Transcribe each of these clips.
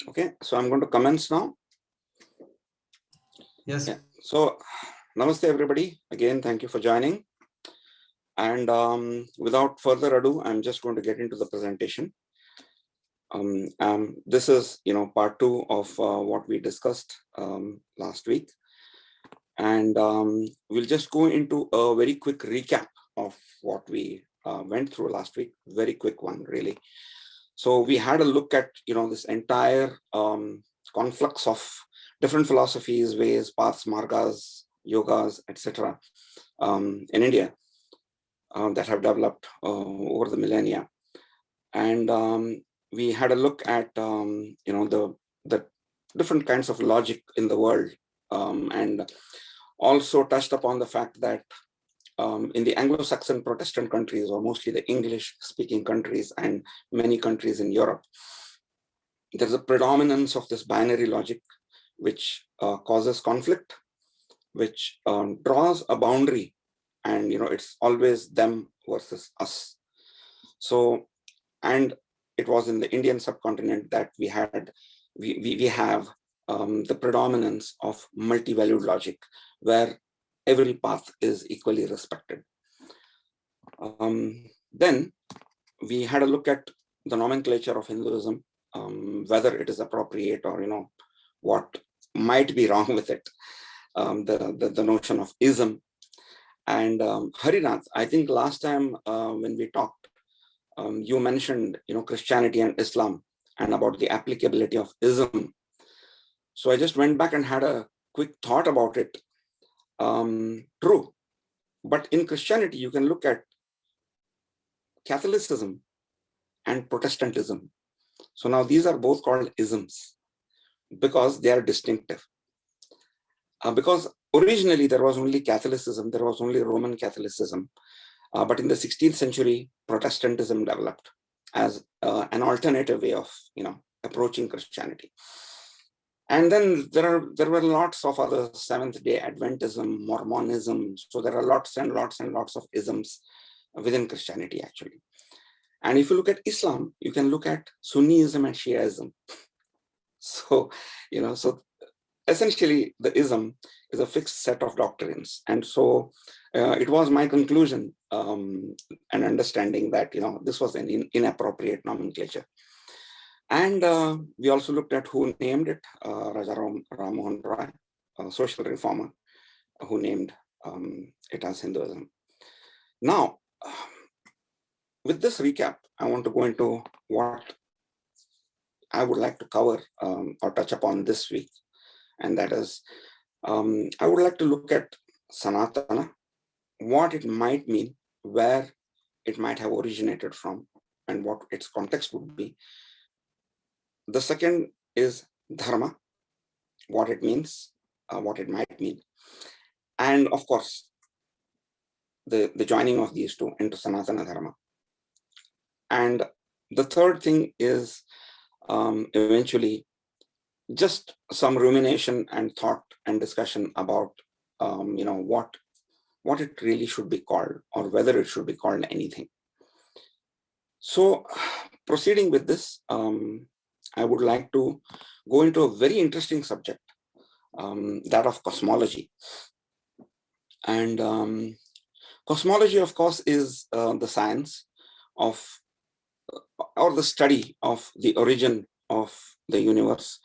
Okay, so I'm going to commence now. Yes. Yeah. So, namaste everybody. Again, thank you for joining. And without further ado, I'm just going to get into the presentation. This is, part two of what we discussed last week. And we'll just go into a very quick recap of what we went through last week. Very quick one, really. So we had a look at, this entire conflux of different philosophies, ways, paths, margas, yogas, etc. In India that have developed over the millennia. And we had a look at, the different kinds of logic in the world, and also touched upon the fact that in the Anglo-Saxon Protestant countries, or mostly the English-speaking countries and many countries in Europe, there's a predominance of this binary logic, which causes conflict, which draws a boundary, and it's always them versus us. So, and it was in the Indian subcontinent that we have the predominance of multi-valued logic, where every path is equally respected. Then we had a look at the nomenclature of Hinduism, whether it is appropriate or what might be wrong with it, the notion of ism. And Harinath, I think last time when we talked, you mentioned Christianity and Islam and about the applicability of ism. So I just went back and had a quick thought about it. True, but in Christianity you can look at Catholicism and Protestantism. So now these are both called isms because they are distinctive. Because originally there was only Catholicism, there was only Roman Catholicism, but in the 16th century, Protestantism developed as an alternative way of approaching Christianity. And then there were lots of other Seventh-day Adventism, Mormonism. So there are lots and lots and lots of isms within Christianity, actually. And if you look at Islam, you can look at Sunniism and Shiaism. So, so essentially the ism is a fixed set of doctrines. And so it was my conclusion and understanding that, this was an inappropriate nomenclature. And we also looked at who named it, Raja Ram Mohan Roy, a social reformer, who named it as Hinduism. Now, with this recap, I want to go into what I would like to cover or touch upon this week. And that is, I would like to look at Sanatana, what it might mean, where it might have originated from, and what its context would be. The second is Dharma, what it means, what it might mean. And of course, the joining of these two into Sanatana Dharma. And the third thing is eventually just some rumination and thought and discussion about what it really should be called, or whether it should be called anything. So proceeding with this, I would like to go into a very interesting subject, that of cosmology. And cosmology, of course, is the science of, or the study of the origin of the universe,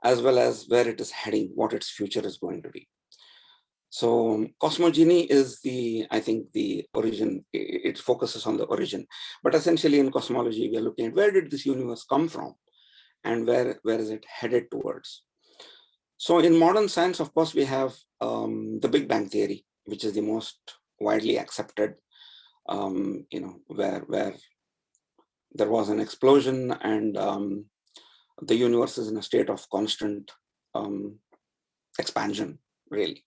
as well as where it is heading, what its future is going to be. So cosmogony is I think the origin, it focuses on the origin. But essentially in cosmology, we are looking at where did this universe come from and where is it headed towards. So in modern science, of course, we have the Big Bang theory, which is the most widely accepted, where there was an explosion and the universe is in a state of constant expansion, really.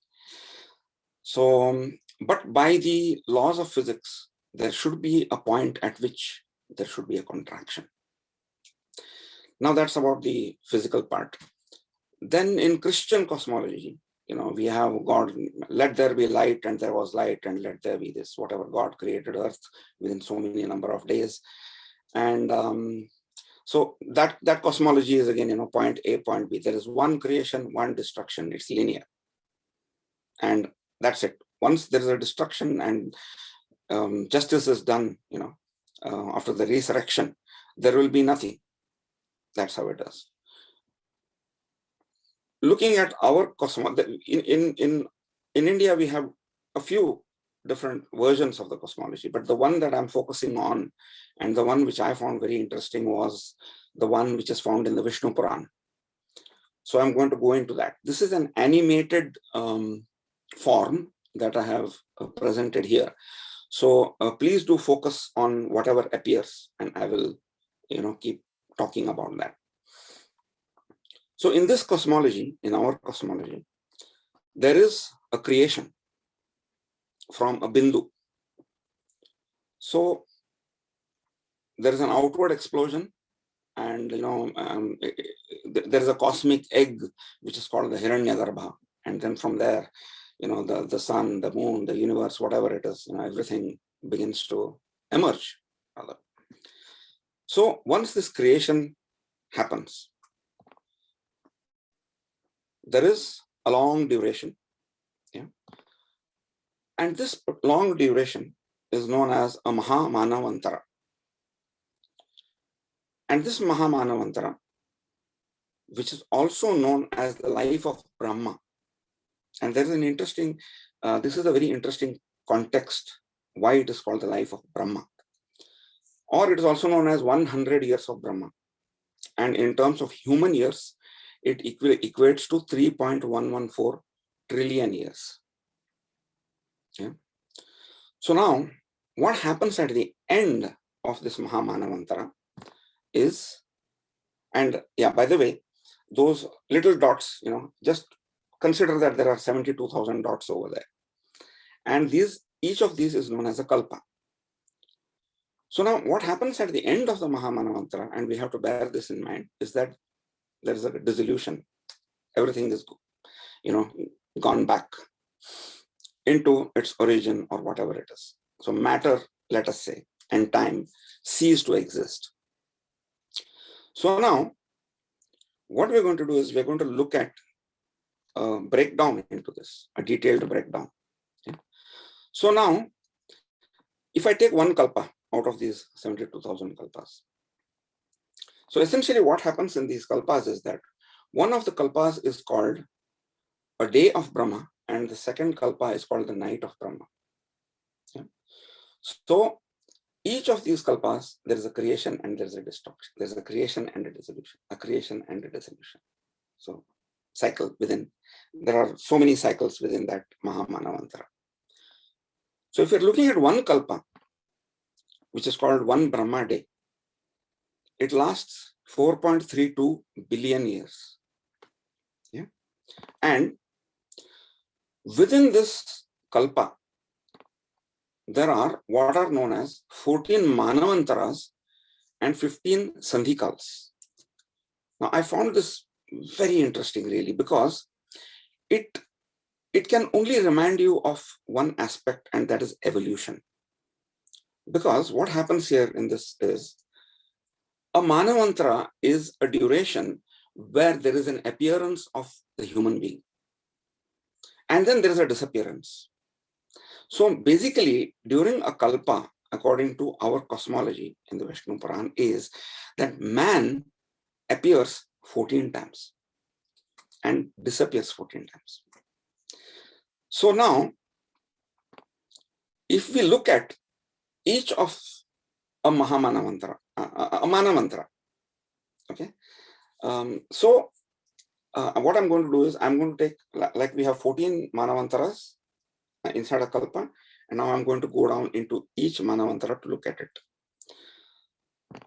So, but by the laws of physics, there should be a point at which there should be a contraction. Now that's about the physical part. Then in Christian cosmology, we have God, let there be light, and there was light, and let there be this, whatever God created earth within so many number of days. And So that cosmology is again, point A, point B. There is one creation, one destruction. It's linear. And that's it. Once there is a destruction and justice is done, after the resurrection, there will be nothing. That's how it is. Looking at our cosmology, in India, we have a few different versions of the cosmology, but the one that I'm focusing on and the one which I found very interesting was the one which is found in the Vishnu Puran. So I'm going to go into that. This is an animated form that I have presented here. So please do focus on whatever appears, and I will, keep talking about that. So in this cosmology, in our cosmology, there is a creation from a bindu. So there is an outward explosion, and there is a cosmic egg which is called the Hiranyagarbha, and then from there, the sun, the moon, the universe, whatever it is, everything begins to emerge. So once this creation happens, there is a long duration. And this long duration is known as a Mahamanavantara. And this Mahamanavantara, which is also known as the life of Brahma. And there is an interesting, this is a very interesting context why it is called the life of Brahma. Or it is also known as 100 years of Brahma. And in terms of human years, it equates to 3.114 trillion years. Yeah. So now, what happens at the end of this Mahamanavantara is, and yeah, by the way, those little dots, just consider that there are 72,000 dots over there. And each of these is known as a kalpa. So now what happens at the end of the Mahamanavantara, and we have to bear this in mind, is that there is a dissolution. Everything is, gone back into its origin or whatever it is. So matter, let us say, and time cease to exist. So now, what we're going to do is we're going to look at a breakdown into this, a detailed breakdown. Okay? So now, if I take one kalpa out of these 72,000 kalpas, so essentially what happens in these kalpas is that one of the kalpas is called a day of Brahma, and the second kalpa is called the night of Brahma. Okay? So each of these kalpas, there is a creation and there is a destruction. There's a creation and a dissolution, a creation and a dissolution. So cycle within, there are so many cycles within that Mahamanavantara. So if you're looking at one kalpa, which is called one Brahma day, it lasts 4.32 billion years. Yeah. And within this kalpa, there are what are known as 14 Manvantaras and 15 Sandhikals. Now, I found this very interesting, really, because it can only remind you of one aspect, and that is evolution. Because what happens here in this is, a Manavantara is a duration where there is an appearance of the human being. And then there is a disappearance. So basically, during a kalpa, according to our cosmology in the Vishnu Puran, is that man appears 14 times and disappears 14 times. So now, if we look at each of a Mahamanavantara, a Manavantara, okay? So what I'm going to do is I'm going to take, like we have 14 Manavantaras inside a kalpa, and now I'm going to go down into each Manavantara to look at it.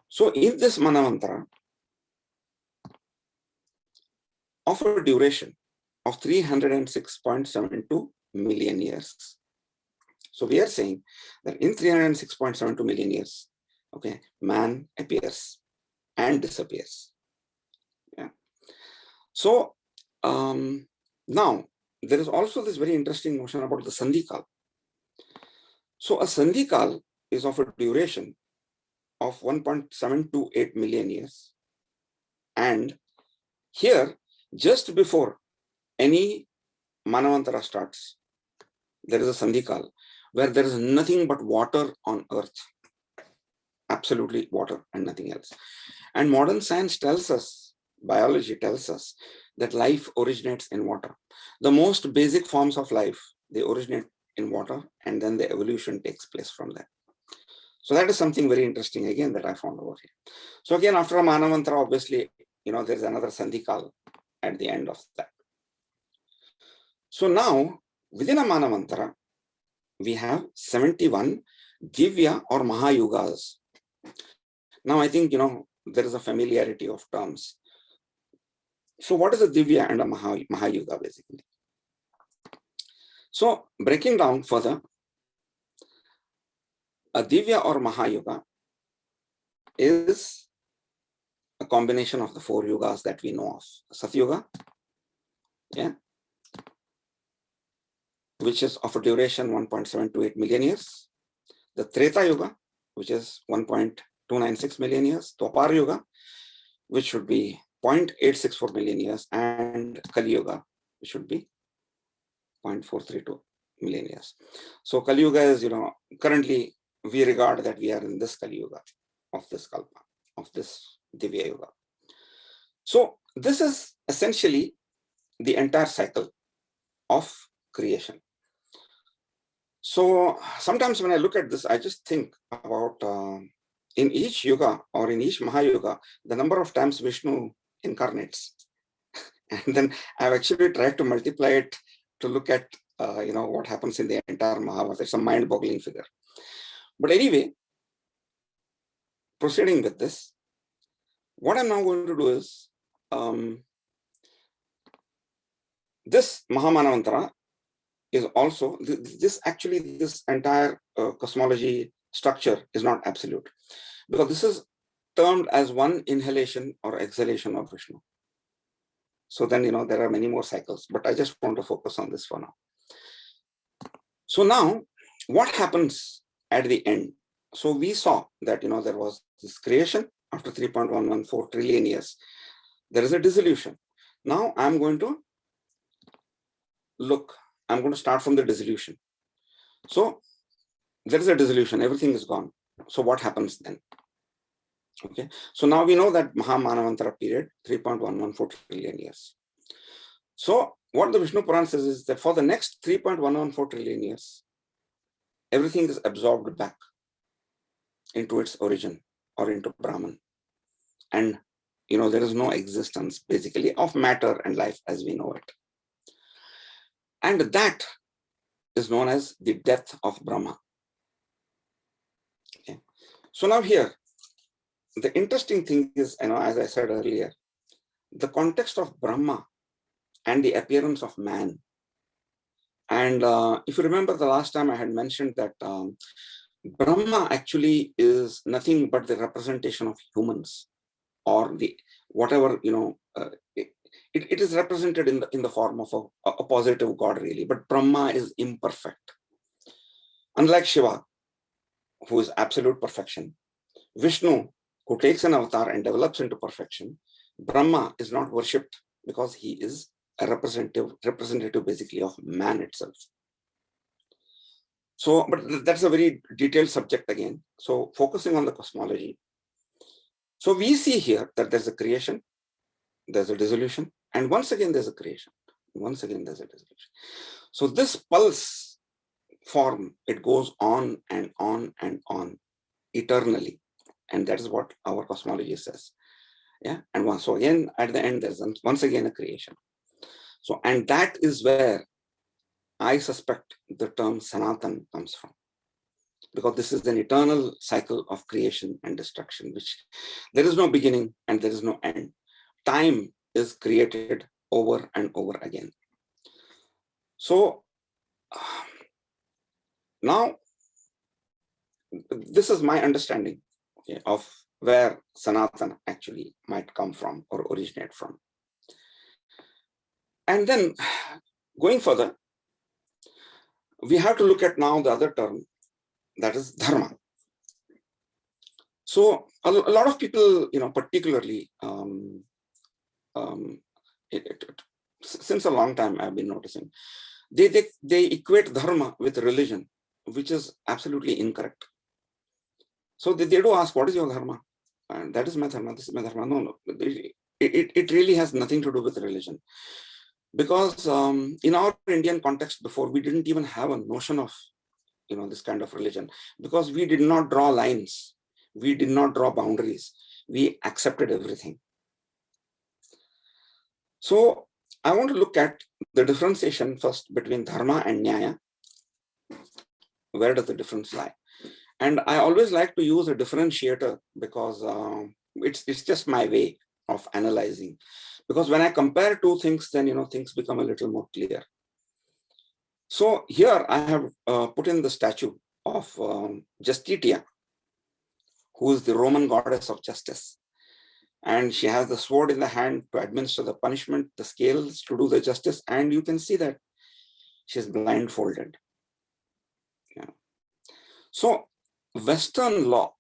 So in this Manavantara, of a duration of 306.72 million years. So we are saying that in 306.72 million years, okay, man appears and disappears. Yeah. So now there is also this very interesting notion about the Sandhikal. So a Sandhikal is of a duration of 1.728 million years. And here, just before any Manvantara starts, there is a Sandhikal where there is nothing but water on earth. Absolutely water and nothing else. And modern science tells us, biology tells us, that life originates in water. The most basic forms of life, they originate in water, and then the evolution takes place from there. So that is something very interesting again that I found over here. So again, after a Manavantara, obviously, there's another Sandhikal at the end of that. So now, within a Manavantara, we have 71 Divya or Mahayugas. Now I think, there is a familiarity of terms. So what is a Divya and a Mahayuga basically? So breaking down further, a Divya or Mahayuga is a combination of the 4 yugas that we know of. Satyuga, which is of a duration 1.728 million years. The Treta Yuga, which is 1.296 million years. Dwapar Yuga, which should be 0.864 million years. And Kali Yuga, which should be 0.432 million years. So Kali Yuga is, currently we regard that we are in this Kali Yuga of this Kalpa, of this Divya Yuga. So this is essentially the entire cycle of creation. So sometimes when I look at this, I just think about in each yuga or in each Mahayuga, the number of times Vishnu incarnates. And then I've actually tried to multiply it to look at what happens in the entire Mahabharata. It's a mind-boggling figure. But anyway, proceeding with this, what I'm now going to do is this Mahamanavantara is also this entire cosmology structure is not absolute, because this is termed as one inhalation or exhalation of Vishnu. So then there are many more cycles, but I just want to focus on this for now. So now what happens at the end? So we saw that there was this creation after 3.114 trillion years. There is a dissolution. Now I'm going to start from the dissolution. So there is a dissolution, everything is gone. So what happens then? Okay, so now we know that Mahamanavantara period, 3.114 trillion years. So what the Vishnu Puran says is that for the next 3.114 trillion years, everything is absorbed back into its origin or into Brahman. And there is no existence basically of matter and life as we know it. And that is known as the death of Brahma. Okay. So now here, the interesting thing is, as I said earlier, the context of Brahma and the appearance of man. And if you remember the last time I had mentioned that Brahma actually is nothing but the representation of humans, or the whatever, it is represented in the form of a positive God really, but Brahma is imperfect. Unlike Shiva, who is absolute perfection, Vishnu, who takes an avatar and develops into perfection, Brahma is not worshipped because he is a representative basically of man itself. So, but that's a very detailed subject again. So focusing on the cosmology. So we see here that there's a creation, there's a dissolution, and once again there's a creation. Once again there's a dissolution. So this pulse form, it goes on and on and on eternally. And that is what our cosmology says. Yeah. And so again, at the end, there's once again a creation. So, and that is where I suspect the term Sanatan comes from, because this is an eternal cycle of creation and destruction, which there is no beginning and there is no end. Time is created over and over again. So now this is my understanding of where Sanatana actually might come from or originate from. And then going further, we have to look at now the other term, that is Dharma. So a lot of people, particularly since a long time I've been noticing, they equate dharma with religion, which is absolutely incorrect. So they do ask, what is your dharma? And that is my dharma, this is my dharma. No, it really has nothing to do with religion. Because in our Indian context before, we didn't even have a notion of this kind of religion, because we did not draw lines, we did not draw boundaries, we accepted everything. So I want to look at the differentiation first between dharma and nyaya. Where does the difference lie? And I always like to use a differentiator because it's just my way of analyzing. Because when I compare two things, then things become a little more clear. So here I have put in the statue of Justitia, who is the Roman goddess of justice. And she has the sword in the hand to administer the punishment, the scales to do the justice. And you can see that she's blindfolded. Yeah. So Western law,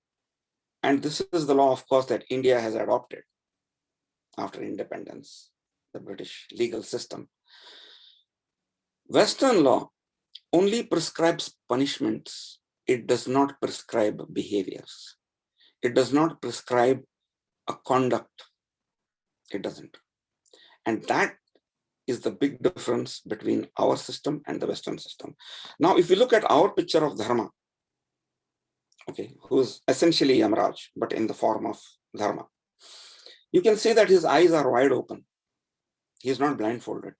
and this is the law, of course, that India has adopted after independence, the British legal system. Western law only prescribes punishments. It does not prescribe behaviors. It does not prescribe a conduct. It doesn't. And that is the big difference between our system and the Western system. Now, if you look at our picture of Dharma, okay, who's essentially Yamaraj, but in the form of Dharma, you can say that his eyes are wide open. He is not blindfolded.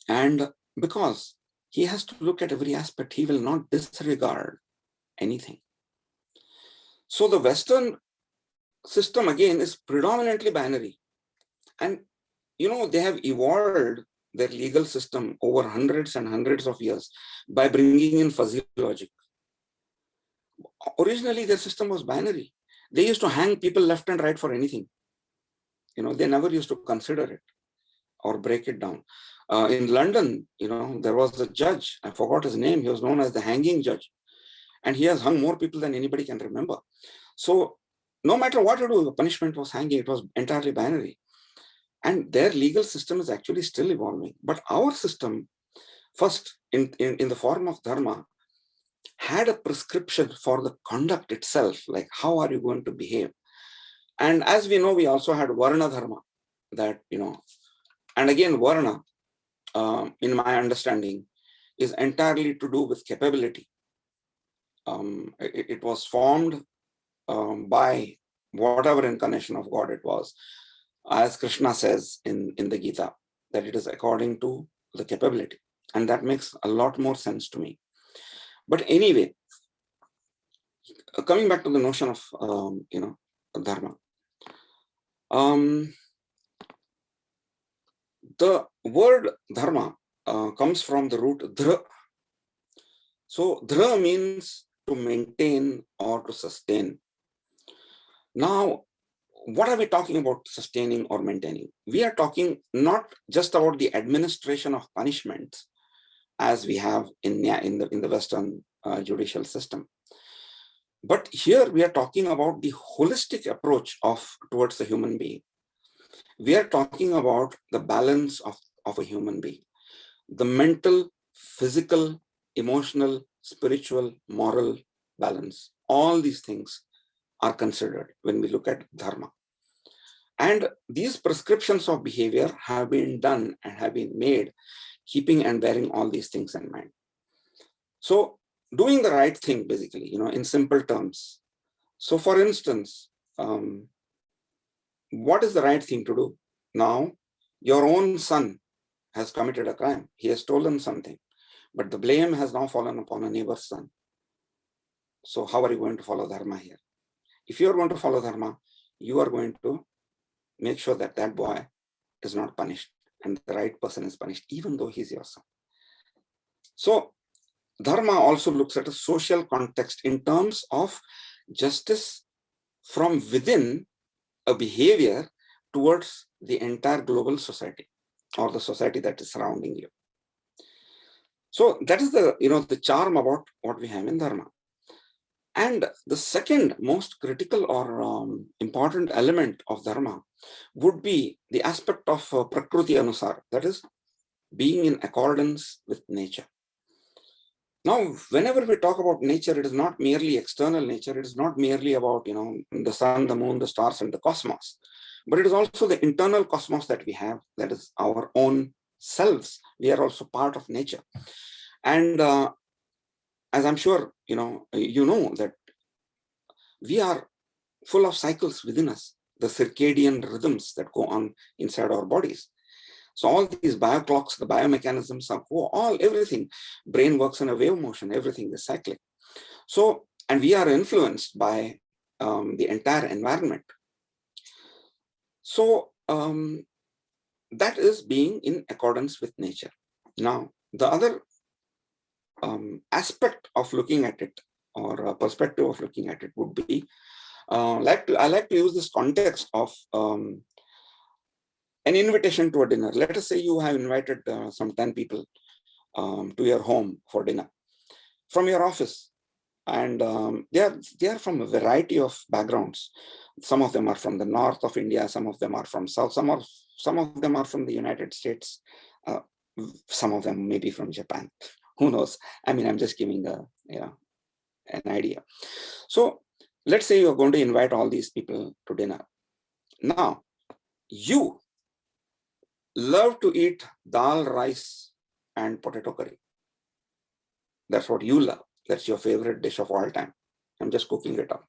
And because he has to look at every aspect, he will not disregard anything. So the Western system, again, is predominantly binary. And, they have evolved their legal system over hundreds and hundreds of years by bringing in fuzzy logic. Originally, their system was binary. They used to hang people left and right for anything. They never used to consider it or break it down. In London, there was a judge, I forgot his name, he was known as the hanging judge. And he has hung more people than anybody can remember. So no matter what you do, the punishment was hanging, it was entirely binary. And their legal system is actually still evolving. But our system, first, in the form of Dharma, had a prescription for the conduct itself, like how are you going to behave? And as we know, we also had Varna Dharma, that, and again, Varna, in my understanding, is entirely to do with capability. It was formed by whatever incarnation of God it was, as Krishna says in the Gita, that it is according to the capability. And that makes a lot more sense to me. But anyway, coming back to the notion of, Dharma. The word Dharma comes from the root Dhra. So Dhra means to maintain or to sustain. Now, what are we talking about sustaining or maintaining? We are talking not just about the administration of punishments as we have in the Western judicial system. But here we are talking about the holistic approach towards the human being. We are talking about the balance of a human being, the mental, physical, emotional, spiritual, moral balance. All these things are considered when we look at Dharma. And these prescriptions of behavior have been done and have been made, keeping and bearing all these things in mind. So doing the right thing, basically, in simple terms. So for instance, what is the right thing to do? Now, your own son has committed a crime. He has stolen something, but the blame has now fallen upon a neighbor's son. So how are you going to follow Dharma here? If you are going to follow Dharma, you are going to make sure that that boy is not punished and the right person is punished, even though he's your son. So Dharma also looks at a social context in terms of justice from within a behavior towards the entire global society or the society that is surrounding you. So that is the charm about what we have in Dharma. And the second most critical or important element of dharma would be the aspect of prakriti anusar, that is, being in accordance with nature. Now, whenever we talk about nature, it is not merely external nature. It is not merely about, the sun, the moon, the stars, and the cosmos, but it is also the internal cosmos that we have, that is our own selves. We are also part of nature. And as I'm sure, you know that we are full of cycles within us, the circadian rhythms that go on inside our bodies. So all these bioclocks, the biomechanisms are everything. Brain works in a wave motion, everything is cyclic. So, and we are influenced by the entire environment. So that is being in accordance with nature. Now, the other aspect of looking at it, or a perspective of looking at it, would be, I like to use this context of an invitation to a dinner. Let us say you have invited some 10 people to your home for dinner from your office, and they are from a variety of backgrounds. Some of them are from the north of India, some of them are from south, some of them are from the United States, some of them maybe from Japan. Who knows? I mean, I'm just giving an idea. So let's say you're going to invite all these people to dinner. Now, you love to eat dal, rice, and potato curry. That's what you love. That's your favorite dish of all time. I'm just cooking it up.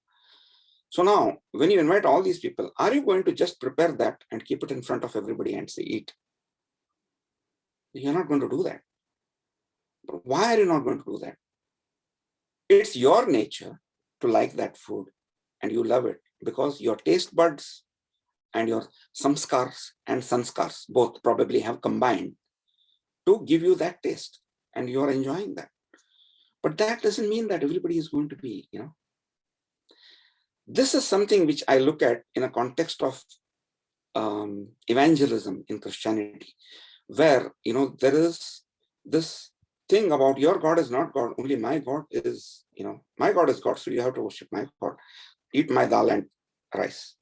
So now, when you invite all these people, are you going to just prepare that and keep it in front of everybody and say, eat? You're not going to do that. But why are you not going to do that? It's your nature to like that food, and you love it because your taste buds and your samskars and sanskars both probably have combined to give you that taste, and you're enjoying that. But that doesn't mean that everybody is going to be, This is something which I look at in a context of evangelism in Christianity, where, there is this thing about your God is not God, only my God is, my God is God, so you have to worship my God. Eat my dal and rice.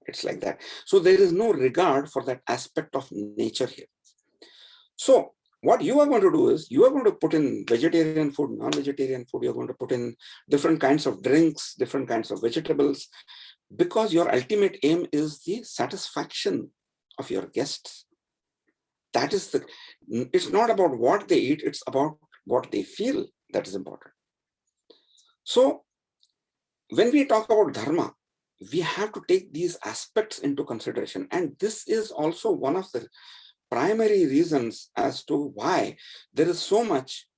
It's like that. So there is no regard for that aspect of nature here. So what you are going to do is, you are going to put in vegetarian food, non-vegetarian food, you're going to put in different kinds of drinks, different kinds of vegetables, because your ultimate aim is the satisfaction of your guests. That is it's not about what they eat, it's about what they feel that is important. So when we talk about dharma, we have to take these aspects into consideration. And this is also one of the primary reasons as to why there is so much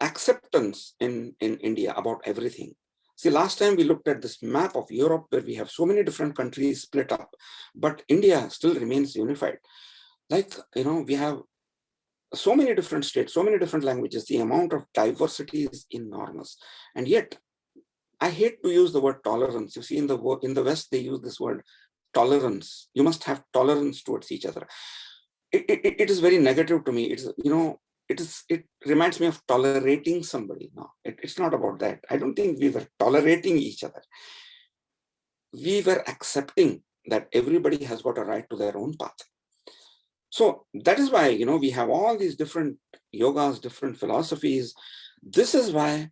acceptance in India about everything. See, last time we looked at this map of Europe where we have so many different countries split up, but India still remains unified. Like, we have so many different states, so many different languages. The amount of diversity is enormous. And yet, I hate to use the word tolerance. You see, in the West, they use this word tolerance. You must have tolerance towards each other. It is very negative to me. It reminds me of tolerating somebody. No, it's not about that. I don't think we were tolerating each other. We were accepting that everybody has got a right to their own path. So that is why, we have all these different yogas, different philosophies. This is why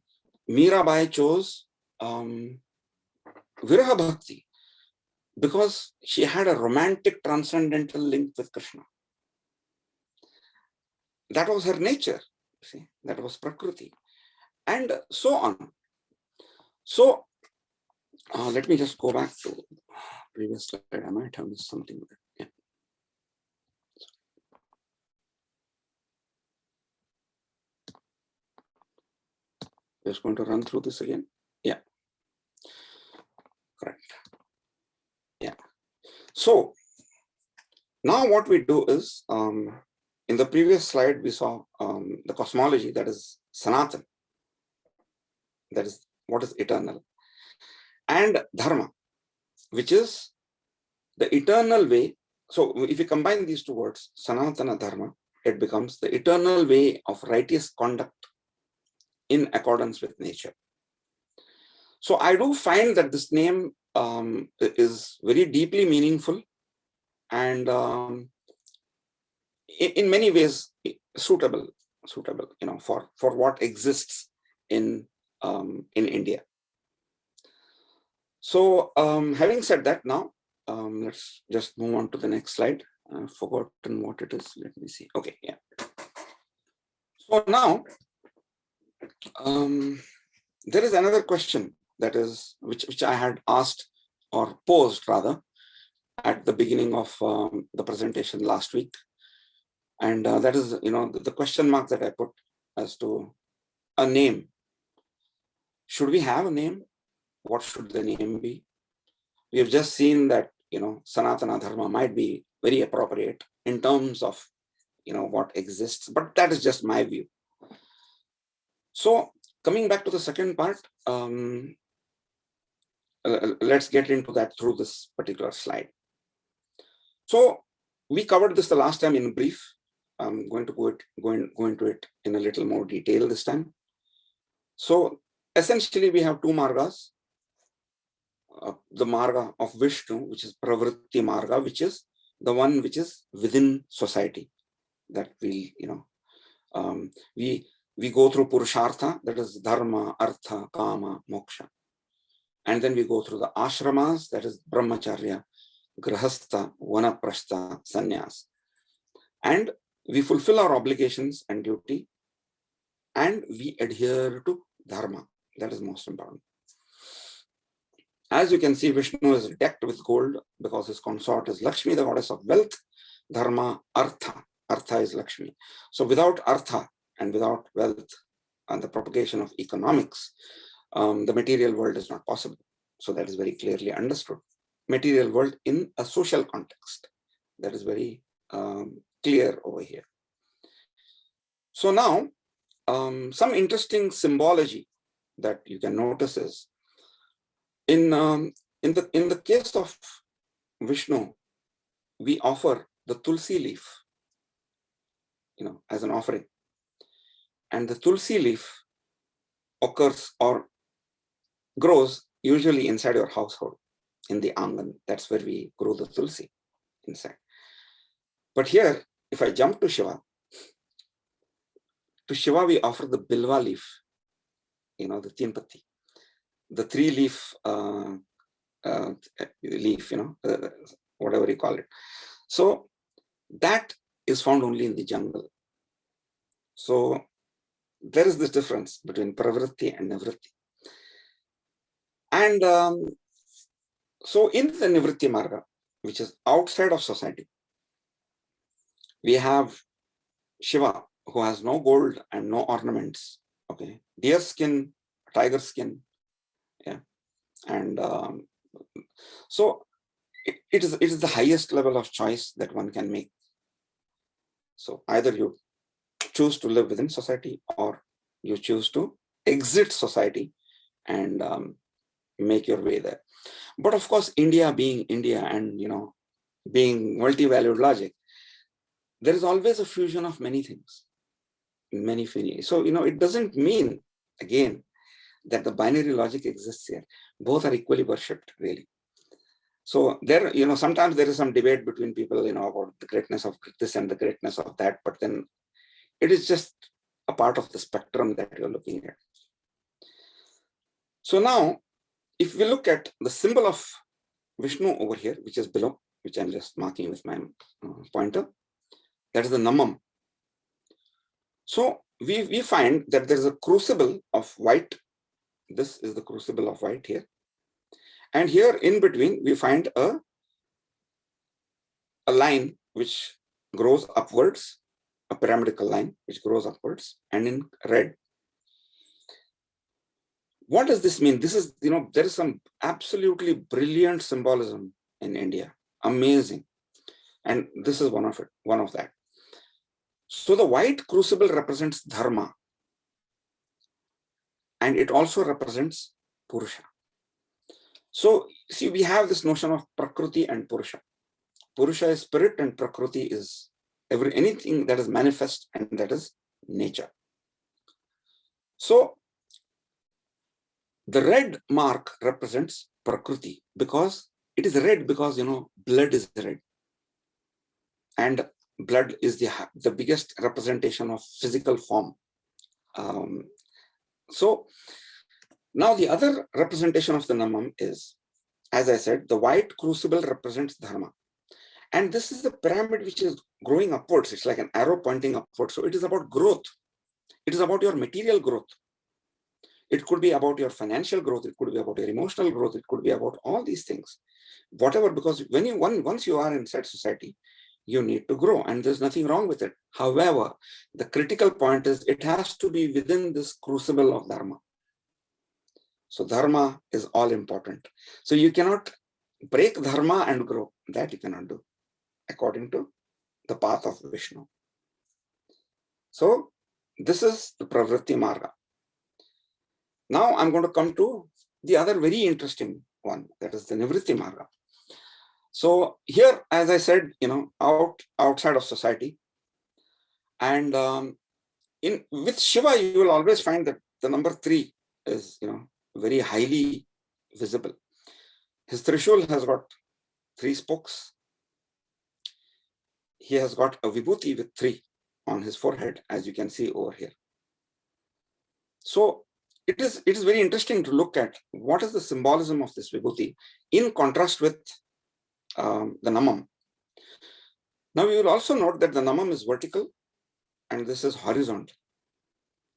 Mirabai chose Viraha Bhakti, because she had a romantic transcendental link with Krishna. That was her nature, see, that was Prakriti, and so on. So let me just go back to previous slide. I might have missed something there. Yeah. Just going to run through this again. Yeah. Correct. Yeah. So now what we do is, in the previous slide, we saw the cosmology, that is Sanatana, that is what is eternal, and Dharma, which is the eternal way. So if you combine these two words, Sanatana Dharma, it becomes the eternal way of righteous conduct in accordance with nature. So I do find that this name is very deeply meaningful and in many ways suitable, for what exists in India. So having said that, now let's just move on to the next slide. I've forgotten what it is. Let me see. Okay, yeah. So now there is another question that is which I had asked or posed rather at the beginning of the presentation last week, and that is the question mark that I put as to a name. Should we have a name? What should the name be? We have just seen that Sanatana Dharma might be very appropriate in terms of what exists, but that is just my view. So coming back to the second part, let's get into that through this particular slide. So we covered this the last time in brief. I'm going to go into it in a little more detail this time. So essentially we have two margas. The marga of Vishnu, which is pravritti marga, which is the one which is within society, that we go through purushartha, that is dharma, artha, kama, moksha, and then we go through the ashramas, that is brahmacharya, grahastha, vanaprastha, sannyas, and we fulfill our obligations and duty, and we adhere to dharma. That is most important. As you can see, Vishnu is decked with gold because his consort is Lakshmi, the goddess of wealth. Dharma, artha. Artha is Lakshmi. So without artha and without wealth and the propagation of economics, the material world is not possible. So that is very clearly understood. Material world in a social context. That is very clear over here. So now, some interesting symbology that you can notice is in the case of Vishnu, we offer the tulsi leaf, as an offering, and the tulsi leaf occurs or grows usually inside your household, in the angan. That's where we grow the tulsi, inside. But here, if I jump to Shiva we offer the bilva leaf, the tinpatti, the three-leaf leaf, whatever you call it. So that is found only in the jungle. So there is this difference between pravritti and nivritti. And so in the nivritti marga, which is outside of society, we have Shiva, who has no gold and no ornaments. Okay, deer skin, tiger skin, yeah, and so it is the highest level of choice that one can make. So either you choose to live within society, or you choose to exit society and make your way there. But of course, India being India and being multi-valued logic, there is always a fusion of many things, many. So it doesn't mean, again, that the binary logic exists here. Both are equally worshipped, really. So there, sometimes there is some debate between people, about the greatness of this and the greatness of that, but then it is just a part of the spectrum that you're looking at. So now, if we look at the symbol of Vishnu over here, which is below, which I'm just marking with my pointer, that is the namam. So we find that there is a crucible of white. This is the crucible of white here. And here in between, we find a line which grows upwards, a pyramidical line which grows upwards, and in red. What does this mean? This is, there is some absolutely brilliant symbolism in India. Amazing. And this is one of that. So the white crucible represents dharma. And it also represents purusha. So see, we have this notion of prakriti and purusha. Purusha is spirit and prakriti is anything that is manifest and that is nature. So The red mark represents Prakriti because it is red because, blood is red. And blood is the biggest representation of physical form. So now the other representation of the Namam is, as I said, the white crucible represents Dharma. And this is the pyramid which is growing upwards. It's like an arrow pointing upwards. So it is about growth. It is about your material growth. It could be about your financial growth. It could be about your emotional growth. It could be about all these things. Whatever, because once you are inside society, you need to grow, and there's nothing wrong with it. However, the critical point is it has to be within this crucible of Dharma. So Dharma is all important. So you cannot break Dharma and grow. That you cannot do, according to the path of Vishnu. So this is the Pravritti Marga. Now I'm going to come to the other very interesting one, that is the Nivritti Marga. So here, as I said, outside of society, and with Shiva, you will always find that the number 3 is, very highly visible. His Trishul has got 3 spokes. He has got a vibhuti with 3 on his forehead, as you can see over here. So it is very interesting to look at what is the symbolism of this vibhuti in contrast with the Namam. Now you will also note that the Namam is vertical and this is horizontal.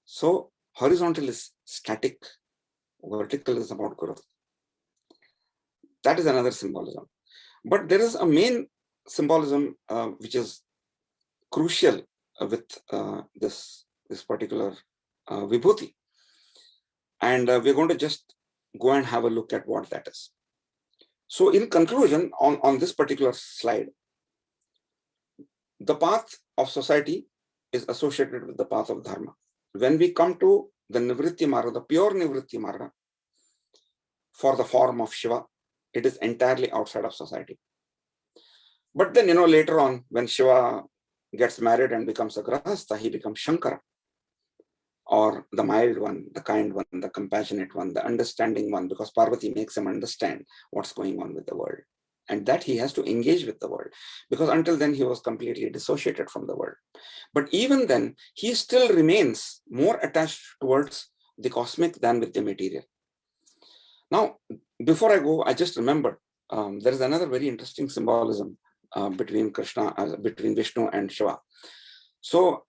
So horizontal is static, vertical is about growth. That is another symbolism. But there is a main symbolism which is crucial with this particular vibhuti. And we're going to just go and have a look at what that is. So in conclusion, on this particular slide, the path of society is associated with the path of Dharma. When we come to the Nivritti Marga, the pure Nivritti Marga, for the form of Shiva, it is entirely outside of society. But then, later on, when Shiva gets married and becomes a Grahastha, he becomes Shankara, or the mild one, the kind one, the compassionate one, the understanding one, because Parvati makes him understand what's going on with the world. And that he has to engage with the world, because until then he was completely dissociated from the world. But even then, he still remains more attached towards the cosmic than with the material. Now, before I go, I just remembered there is another very interesting symbolism between Vishnu and Shiva. So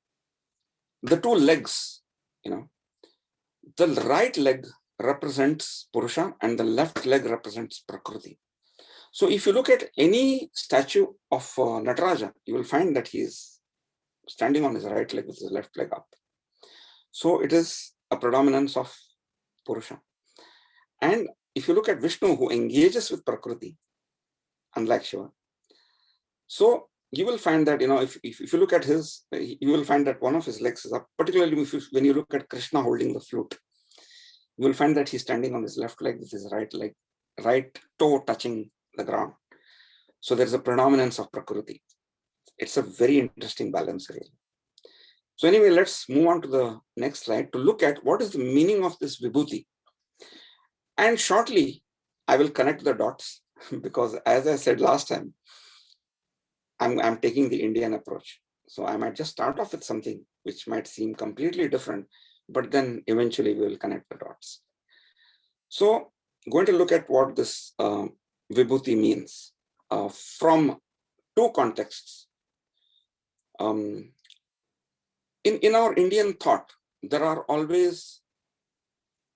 the 2 legs, the right leg represents Purusha and the left leg represents Prakriti. So if you look at any statue of Nataraja, you will find that he is standing on his right leg with his left leg up. So it is a predominance of Purusha. And if you look at Vishnu, who engages with Prakriti, unlike Shiva, so you will find that, if you look at his, you will find that one of his legs is up, particularly when you look at Krishna holding the flute, you will find that he's standing on his left leg with his right toe touching the ground. So there's a predominance of Prakriti. It's a very interesting balance, really. So anyway, let's move on to the next slide to look at what is the meaning of this vibhuti. And shortly, I will connect the dots because, as I said last time, I'm taking the Indian approach. So I might just start off with something which might seem completely different, but then eventually we will connect the dots. So going to look at what this vibhuti means from 2 contexts. In our Indian thought, there are always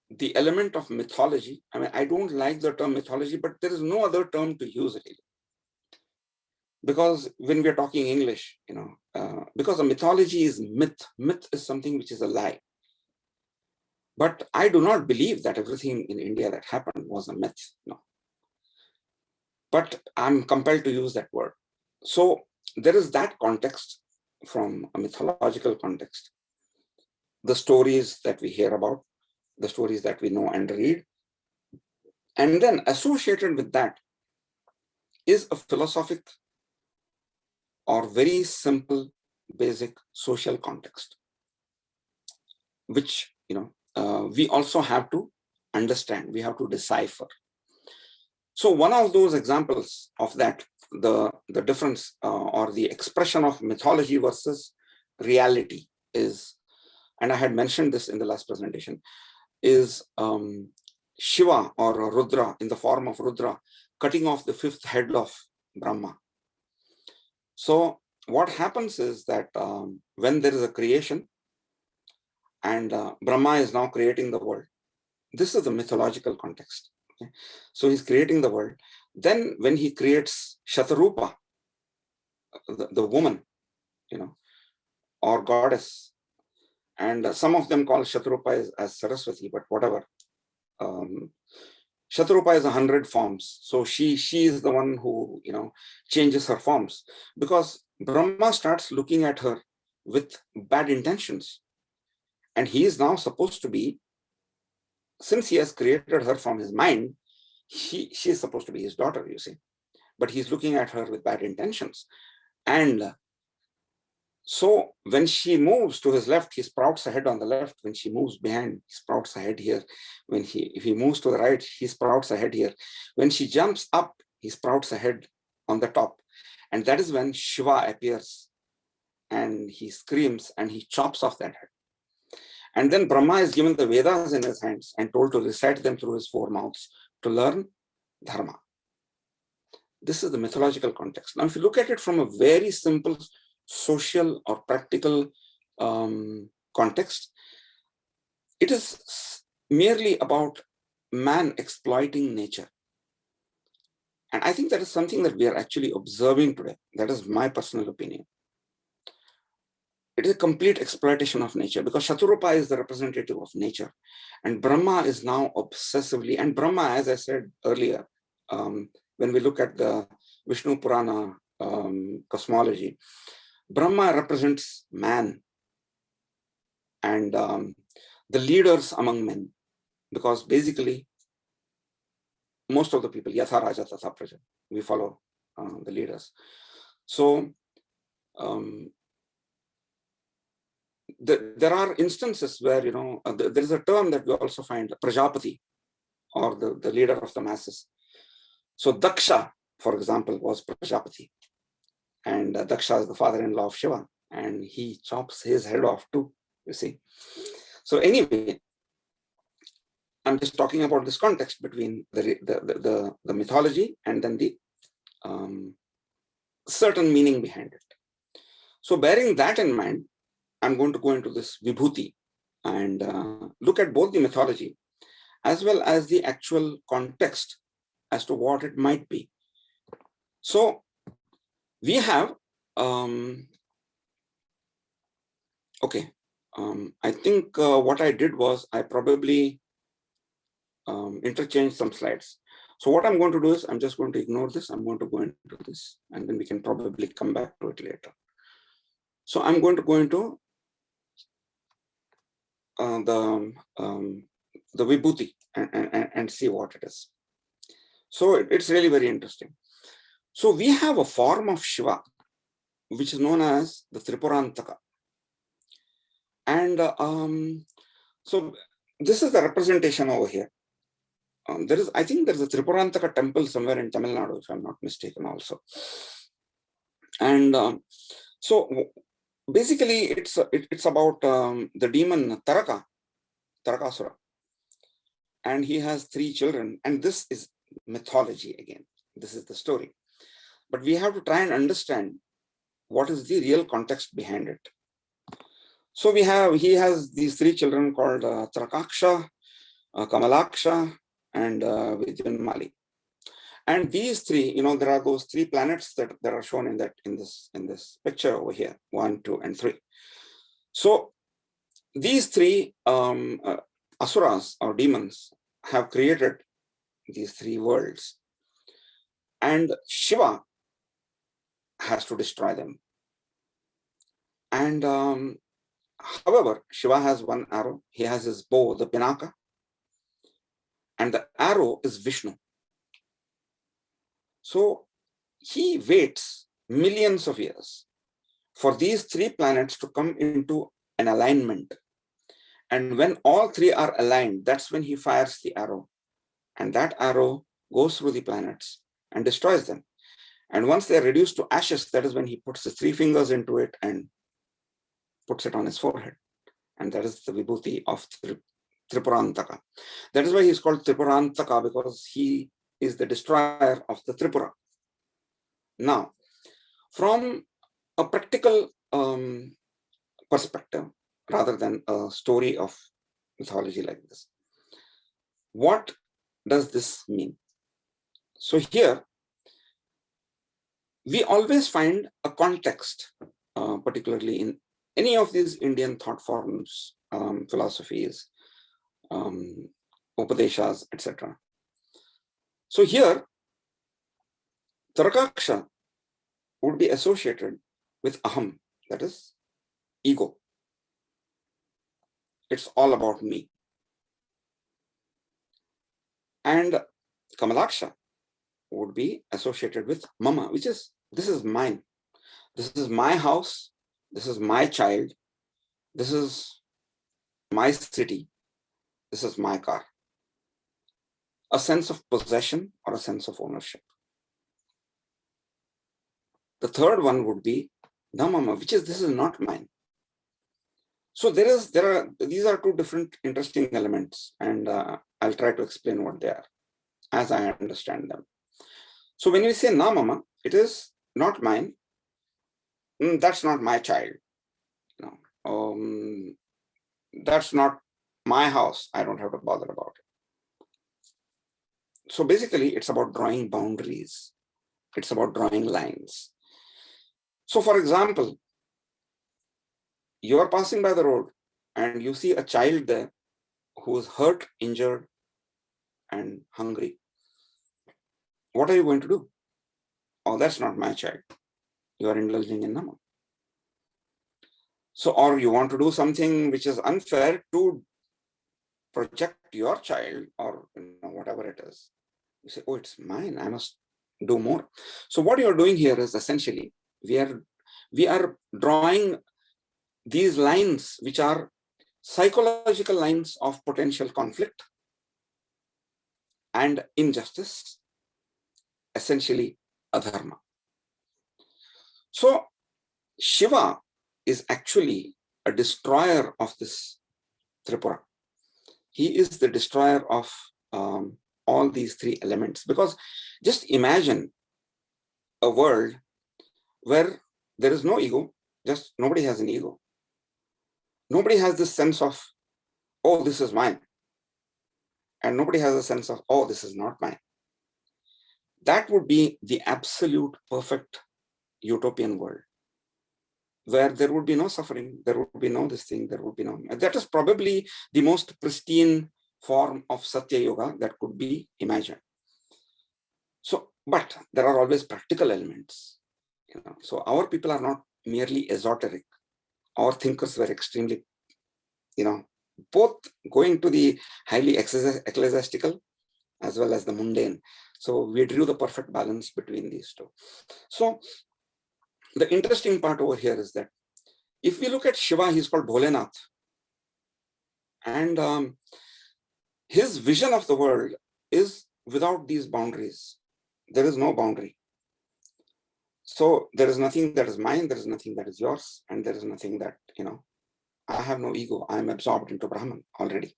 the element of mythology. I mean, I don't like the term mythology, but there is no other term to use really. Because when we're talking English, because the mythology is myth. Myth is something which is a lie. But I do not believe that everything in India that happened was a myth. No. But I'm compelled to use that word. So there is that context from a mythological context. The stories that we hear about, the stories that we know and read. And then associated with that is a philosophic or very simple, basic social context, which we also have to understand, we have to decipher. So one of those examples of that, the difference or the expression of mythology versus reality is, and I had mentioned this in the last presentation, is Shiva or Rudra in the form of Rudra cutting off the fifth head of Brahma. So what happens is that when there is a creation and Brahma is now creating the world, this is the mythological context. Okay? So he's creating the world. Then when he creates Shatarupa, the woman, or goddess, and some of them call Shatarupa as Saraswati, but whatever. Shatarupa is 100 forms. So she is the one who, changes her forms, because Brahma starts looking at her with bad intentions. And he is now supposed to be, since he has created her from his mind, she is supposed to be his daughter, you see. But he's looking at her with bad intentions. And so when she moves to his left, he sprouts ahead on the left. When she moves behind, he sprouts ahead here. If he moves to the right, he sprouts ahead here. When she jumps up, he sprouts ahead on the top. And that is when Shiva appears and he screams and he chops off that head. And then Brahma is given the Vedas in his hands and told to recite them through his four mouths to learn Dharma. This is the mythological context. Now, if you look at it from a very simple social or practical context, it is merely about man exploiting nature. And I think that is something that we are actually observing today. That is my personal opinion. It is a complete exploitation of nature, because Shatarupa is the representative of nature. And Brahma is now obsessively, and Brahma, as I said earlier, when we look at the Vishnu Purana cosmology, Brahma represents man and the leaders among men, because basically most of the people, Yatha Raja Tatha Praja, we follow the leaders. So there are instances where, there is a term that we also find, Prajapati, or the leader of the masses. So Daksha, for example, was Prajapati. And Daksha is the father-in-law of Shiva, and he chops his head off too, you see. So anyway, I'm just talking about this context between the mythology and then the certain meaning behind it. So bearing that in mind, I'm going to go into this Vibhuti and look at both the mythology as well as the actual context as to what it might be. So we have, I think what I did was I probably interchanged some slides. So what I'm going to do is I'm just going to ignore this. I'm going to go into this, and then we can probably come back to it later. So I'm going to go into the Vibhuti and see what it is. So it's really very interesting. So we have a form of Shiva, which is known as the Tripurantaka. And so this is the representation over here. I think there's a Tripurantaka temple somewhere in Tamil Nadu, if I'm not mistaken also. And so basically it's about the demon Tarakasura. And he has 3 children. And this is mythology again. This is the story. But we have to try and understand what is the real context behind it. So he has these 3 children called Trakaksha, Kamalaksha, and Vidyanmali. And these 3, there are those 3 planets that are shown in this picture over here, 1, 2, and 3. So these 3 asuras or demons have created these 3 worlds, and Shiva has to destroy them. And however, Shiva has one arrow. He has his bow, the Pinaka, and the arrow is Vishnu. So he waits millions of years for these 3 planets to come into an alignment. And when all three are aligned, that's when he fires the arrow. And that arrow goes through the planets and destroys them. And once they're reduced to ashes, that is when he puts the three fingers into it and puts it on his forehead. And that is the vibhuti of Tripurantaka. That is why he's called Tripurantaka, because he is the destroyer of the Tripura. Now, from a practical perspective, rather than a story of mythology like this, what does this mean? So here, we always find a context, particularly in any of these Indian thought forms, philosophies, upadeshas, etc. So here, Tarakaksha would be associated with aham, that is ego. It's all about me. And Kamalaksha would be associated with mama, which is, this is mine. This is my house. This is my child. This is my city. This is my car. A sense of possession or a sense of ownership. The third one would be Namama, which is, this is not mine. So these are two different interesting elements, and I'll try to explain what they are as I understand them. So when we say Namama, it is not mine. That's not my child. That's not my house. I don't have to bother about it. So basically, it's about drawing boundaries. It's about drawing lines. So for example, you're passing by the road and you see a child there who is hurt, injured, and hungry. What are you going to do? Oh, that's not my child. You are indulging in Nama. So, or you want to do something which is unfair to project your child, or whatever it is. You say, oh, it's mine. I must do more. So what you're doing here is essentially, we are drawing these lines, which are psychological lines of potential conflict and injustice, essentially adharma. So Shiva is actually a destroyer of this Tripura. He is the destroyer of all these three elements, because just imagine a world where there is no ego, just nobody has an ego. Nobody has this sense of, oh, this is mine. And nobody has a sense of, oh, this is not mine. That would be the absolute perfect utopian world, where there would be no suffering, there would be no this thing, there would be no. That is probably the most pristine form of Satya Yoga that could be imagined. So, but there are always practical elements. So our people are not merely esoteric. Our thinkers were extremely, both going to the highly ecclesiastical as well as the mundane. So we drew the perfect balance between these two. So the interesting part over here is that if we look at Shiva, he's called Bholenath. And his vision of the world is without these boundaries. There is no boundary. So there is nothing that is mine, there is nothing that is yours, and there is nothing that, I have no ego. I am absorbed into Brahman already.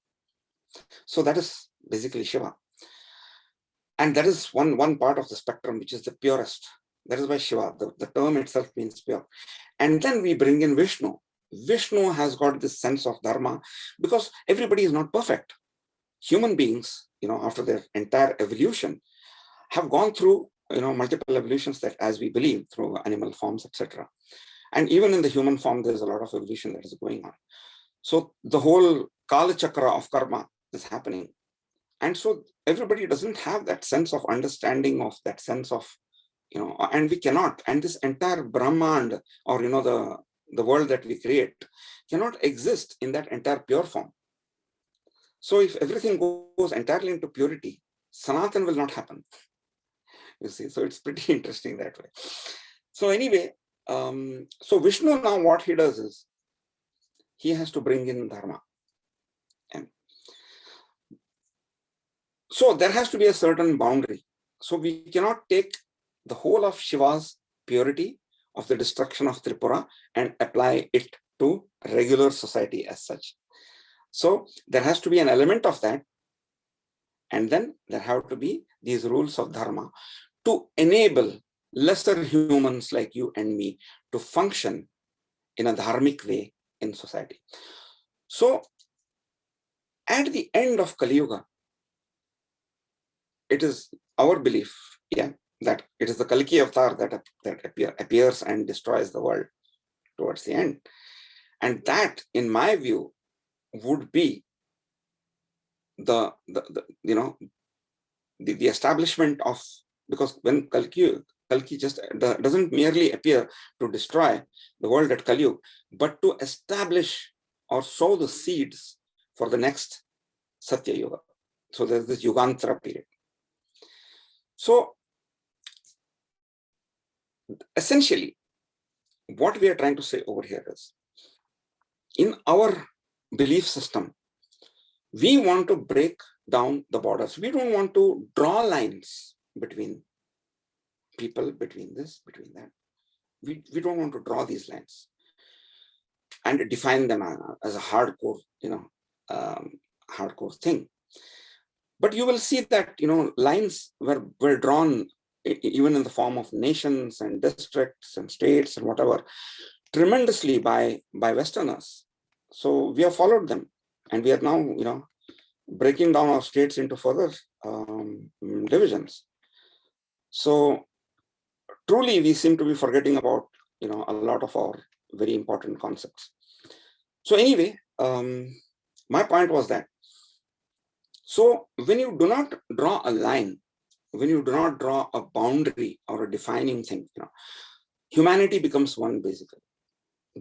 So that is basically Shiva. And that is one part of the spectrum, which is the purest. That is why Shiva, the term itself means pure. And then we bring in Vishnu. Vishnu has got this sense of dharma, because everybody is not perfect. Human beings, after their entire evolution, have gone through, multiple evolutions, that as we believe, through animal forms, etc. And even in the human form, there's a lot of evolution that is going on. So the whole Kala Chakra of karma is happening. And so everybody doesn't have that sense of understanding, of that sense of, and we cannot. And this entire Brahmand, or, the world that we create, cannot exist in that entire pure form. So if everything goes entirely into purity, Sanatana will not happen. You see, so it's pretty interesting that way. So anyway, so Vishnu now, what he does is, he has to bring in dharma. So there has to be a certain boundary. So we cannot take the whole of Shiva's purity of the destruction of Tripura and apply it to regular society as such. So there has to be an element of that. And then there have to be these rules of dharma to enable lesser humans like you and me to function in a dharmic way in society. So at the end of Kali Yuga, it is our belief, that it is the Kalki avatar that appears and destroys the world towards the end. And that, in my view, would be the establishment of, because when Kalki just doesn't merely appear to destroy the world at Kali Yuga, but to establish or sow the seeds for the next Satya Yuga. So there's this Yugantara period. So essentially, what we are trying to say over here is, in our belief system, we want to break down the borders. We don't want to draw lines between people, between this, between that. We don't want to draw these lines and define them as a hardcore, hardcore thing. But you will see that, lines were drawn even in the form of nations and districts and states and whatever, tremendously by Westerners. So we have followed them, and we are now, breaking down our states into further divisions. So truly, we seem to be forgetting about, a lot of our very important concepts. So anyway, my point was that, so when you do not draw a line, when you do not draw a boundary or a defining thing, humanity becomes one basically.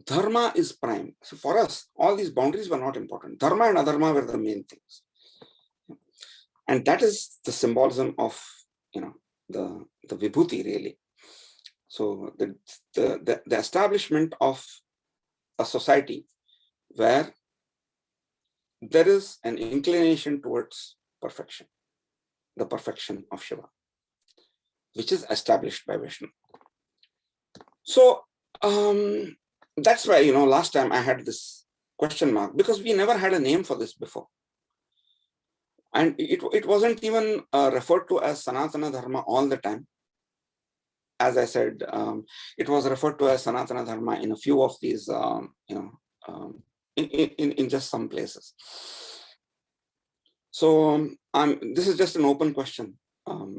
Dharma is prime. So for us, all these boundaries were not important. Dharma and adharma were the main things. And that is the symbolism of, the vibhuti really. So the establishment of a society where there is an inclination towards perfection, the perfection of Shiva, which is established by Vishnu. So that's why, last time I had this question mark, because we never had a name for this before. And it wasn't even referred to as Sanatana Dharma all the time. As I said, it was referred to as Sanatana Dharma in a few of these, in just some places. So this is just an open question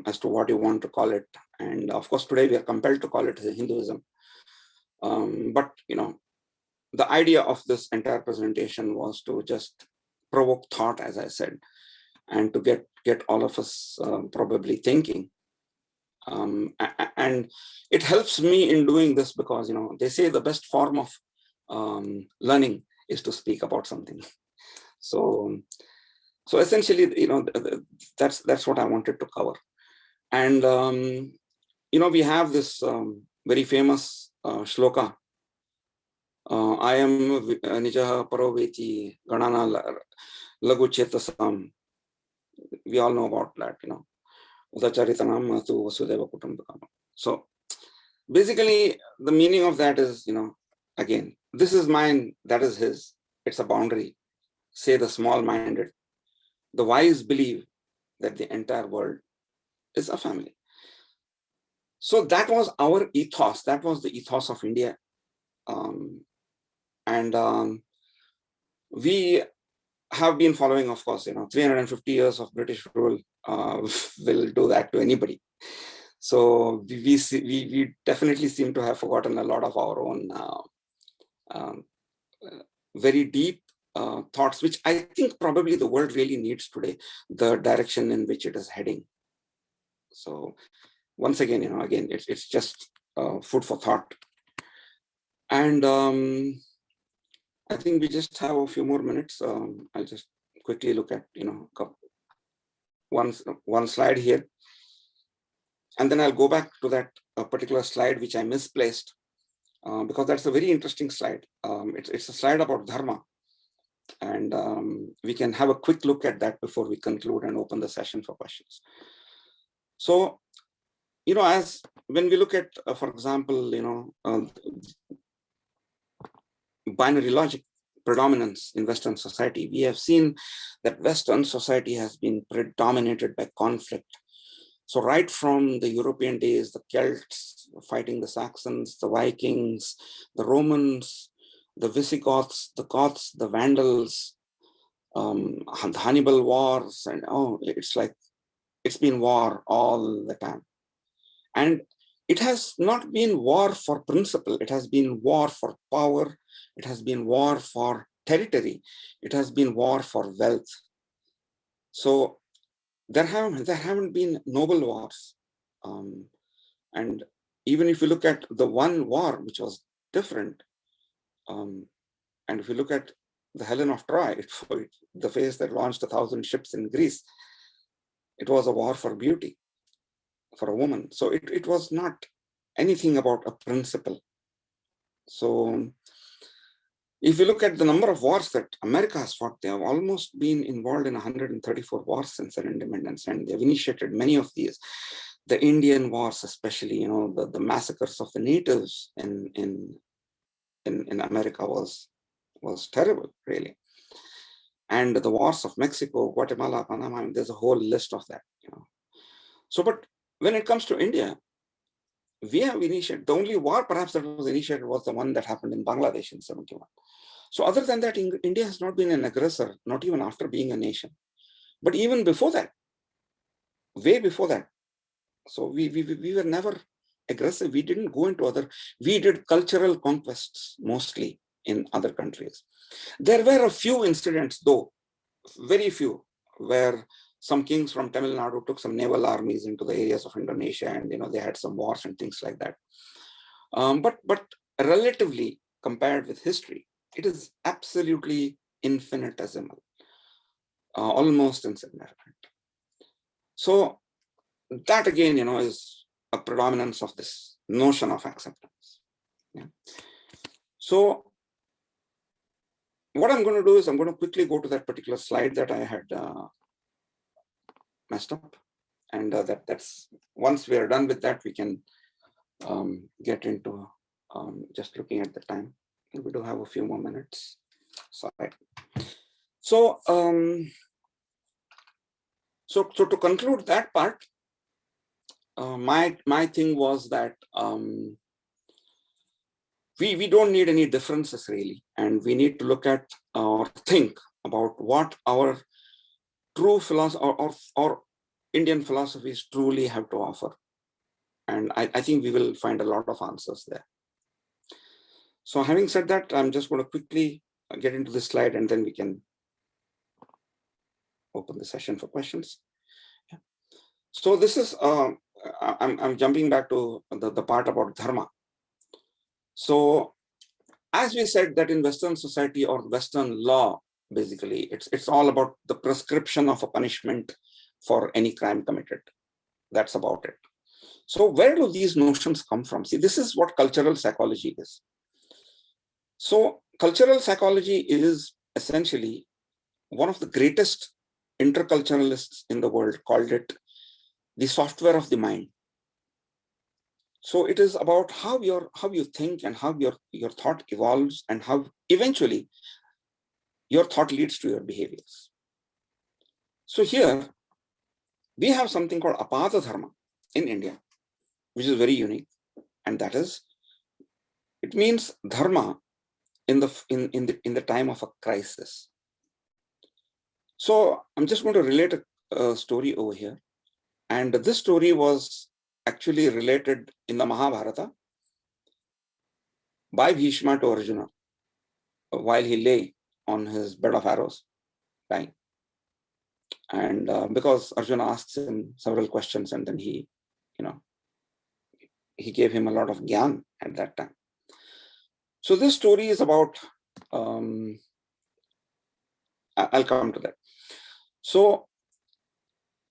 as to what you want to call it. And of course, today we are compelled to call it Hinduism. But, the idea of this entire presentation was to just provoke thought, as I said, and to get all of us probably thinking. And it helps me in doing this because, they say the best form of learning is to speak about something. So essentially, that's what I wanted to cover. And, we have this very famous shloka. I am Nijaha Paroveti Ganana Lagu Chetasam. We all know about that, Udacharitanam tu Vasudeva Kutumbakam. So basically, the meaning of that is, again, this is mine, that is his. It's a boundary. Say the small-minded. The wise believe that the entire world is a family. So that was our ethos. That was the ethos of India. And we have been following, of course, 350 years of British rule will do that to anybody. So we definitely seem to have forgotten a lot of our own very deep thoughts, which I think probably the world really needs today, the direction in which it is heading. So once again, it's just food for thought. And I think we just have a few more minutes. I'll just quickly look at, one slide here. And then I'll go back to that particular slide, which I misplaced, because that's a very interesting slide. It's a slide about dharma. And we can have a quick look at that before we conclude and open the session for questions. So, as when we look at, for example, binary logic predominance in Western society, we have seen that Western society has been predominated by conflict. So right from the European days, the Celts fighting the Saxons, the Vikings, the Romans, the Visigoths, the Goths, the Vandals, the Hannibal Wars, and it's been war all the time. And it has not been war for principle, it has been war for power, it has been war for territory, it has been war for wealth. So there haven't been noble wars. And even if you look at the one war which was different, and if you look at the Helen of Troy, the phase that launched 1,000 ships in Greece, it was a war for beauty, for a woman. So it was not anything about a principle. So if you look at the number of wars that America has fought, they have almost been involved in 134 wars since their independence, and they've initiated many of these. The Indian wars, especially, the massacres of the natives in America was terrible, really. And the wars of Mexico, Guatemala, Panama, there's a whole list of that. So, but when it comes to India, we have initiated, the only war perhaps that was initiated was the one that happened in Bangladesh in 1971. So other than that, India has not been an aggressor, not even after being a nation. But even before that, way before that, so we were never aggressive. We didn't go into we did cultural conquests mostly in other countries. There were a few incidents, though, very few, where some kings from Tamil Nadu took some naval armies into the areas of Indonesia, and they had some wars and things like that. But relatively compared with history, it is absolutely infinitesimal, almost insignificant. So that again, is a predominance of this notion of acceptance. Yeah. So what I'm going to do is I'm going to quickly go to that particular slide that I had messed up. And that's once we are done with that, we can get into just looking at the time. We do have a few more minutes. Sorry. So, so to conclude that part, my thing was that we don't need any differences really, and we need to look at or think about what our true philosophy or Indian philosophies truly have to offer. And I think we will find a lot of answers there. So having said that, I'm just going to quickly get into this slide, and then we can open the session for questions. Yeah. So this is, I'm jumping back to the part about dharma. So as we said that in Western society or Western law, basically, it's all about the prescription of a punishment for any crime committed. That's about it. So where do these notions come from? See, this is what cultural psychology is. So cultural psychology is essentially one of the greatest interculturalists in the world called it the software of the mind. So it is about how you think and how your thought evolves, and how eventually your thought leads to your behaviors. So here we have something called Apada Dharma in India, which is very unique, and that is, it means dharma in the time of a crisis. So I'm just going to relate a story over here, and this story was actually related in the Mahabharata by Bhishma to Arjuna while he lay on his bed of arrows, dying. And because Arjuna asks him several questions, and then he gave him a lot of gyan at that time. So this story is about, I'll come to that. So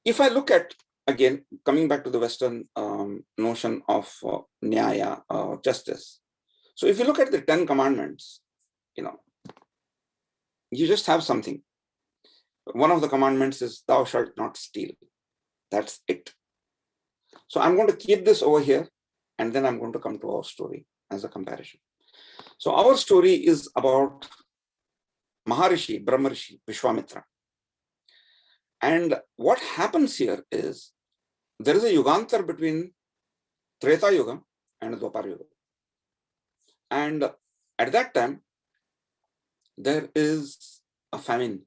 if I look at, again, coming back to the Western notion of nyaya, justice. So if you look at the 10 commandments, you just have something. One of the commandments is thou shalt not steal. That's it. So I'm going to keep this over here, and then I'm going to come to our story as a comparison. So our story is about Maharishi, Brahmarishi, Vishwamitra. And what happens here is there is a yugantar between Treta Yuga and Dwapar Yuga. And at that time, there is a famine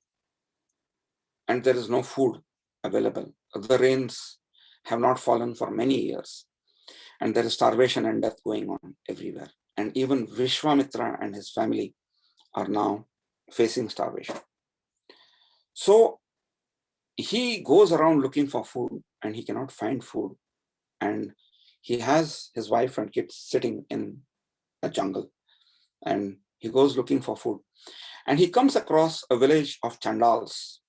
and there is no food available. The rains have not fallen for many years, and there is starvation and death going on everywhere. And even Vishwamitra and his family are now facing starvation. So he goes around looking for food and he cannot find food. And he has his wife and kids sitting in a jungle, and he goes looking for food. And he comes across a village of Chandals.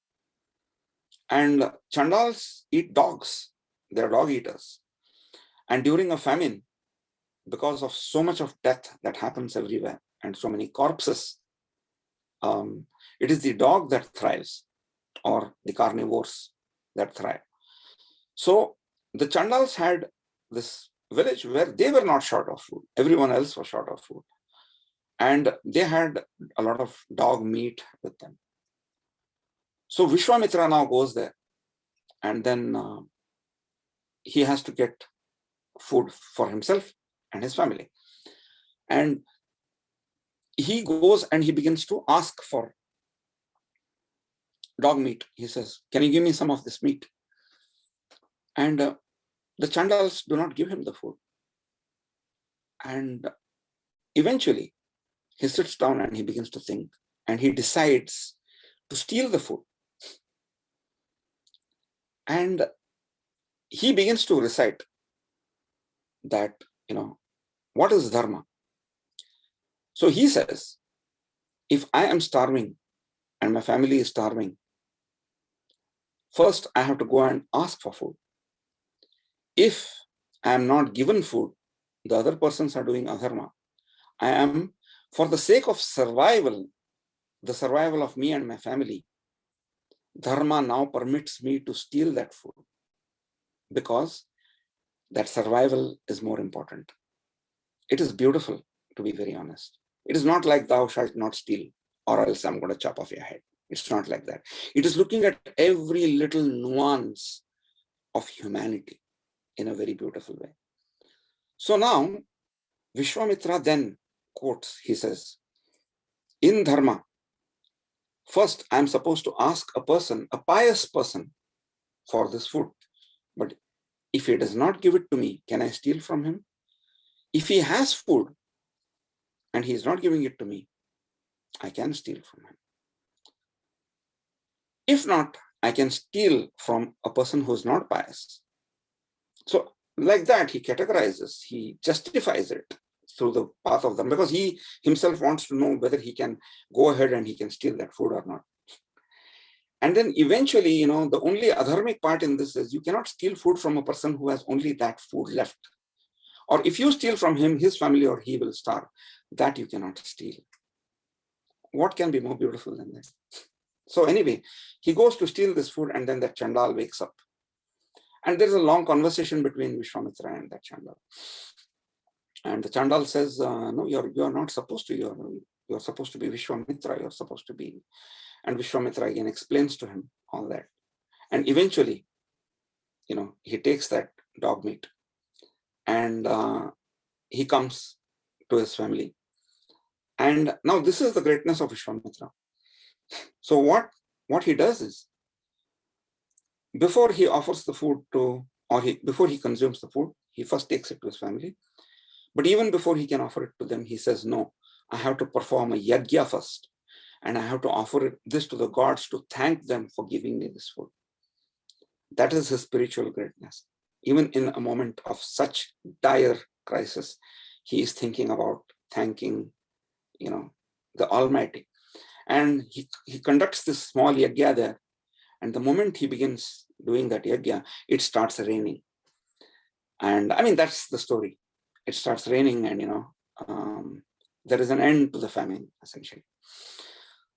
And Chandals eat dogs. They're dog eaters. And during a famine, because of so much of death that happens everywhere and so many corpses, it is the dog that thrives, or the carnivores that thrive. So the Chandals had this village where they were not short of food. Everyone else was short of food. And they had a lot of dog meat with them. So Vishwamitra now goes there, and then he has to get food for himself and his family. And he goes and he begins to ask for dog meat. He says, "Can you give me some of this meat?" And the Chandals do not give him the food. And eventually, he sits down and he begins to think, and he decides to steal the food. And he begins to recite that, what is dharma? So he says, if I am starving and my family is starving, first I have to go and ask for food. If I am not given food, the other persons are doing adharma. I am, for the sake of survival, the survival of me and my family, dharma now permits me to steal that food, because that survival is more important. It is beautiful, to be very honest. It is not like thou shalt not steal, or else I'm going to chop off your head. It's not like that. It is looking at every little nuance of humanity in a very beautiful way. So now, Vishwamitra then quotes, he says, in dharma, first I'm supposed to ask a person, a pious person, for this food. But if he does not give it to me, can I steal from him? If he has food and he is not giving it to me, I can steal from him. If not, I can steal from a person who is not pious. So like that, he categorizes, he justifies it through the path of them, because he himself wants to know whether he can go ahead and he can steal that food or not. And then eventually, the only adharmic part in this is you cannot steal food from a person who has only that food left. Or if you steal from him, his family or he will starve. That you cannot steal. What can be more beautiful than that? So anyway, he goes to steal this food, and then that Chandal wakes up. And there's a long conversation between Vishwamitra and that Chandal. And the Chandal says, no, you're not supposed to. You're supposed to be Vishwamitra. You're supposed to be. And Vishwamitra again explains to him all that. And eventually, he takes that dog meat and he comes to his family. And now this is the greatness of Vishwamitra. So what he does is, before he offers the food before he consumes the food, he first takes it to his family. But even before he can offer it to them, he says, no, I have to perform a yajna first. And I have to offer this to the gods to thank them for giving me this food. That is his spiritual greatness. Even in a moment of such dire crisis, he is thinking about thanking, the Almighty. And he conducts this small yajna there. And the moment he begins doing that yajna, it starts raining. And I mean, that's the story. It starts raining, and there is an end to the famine, essentially.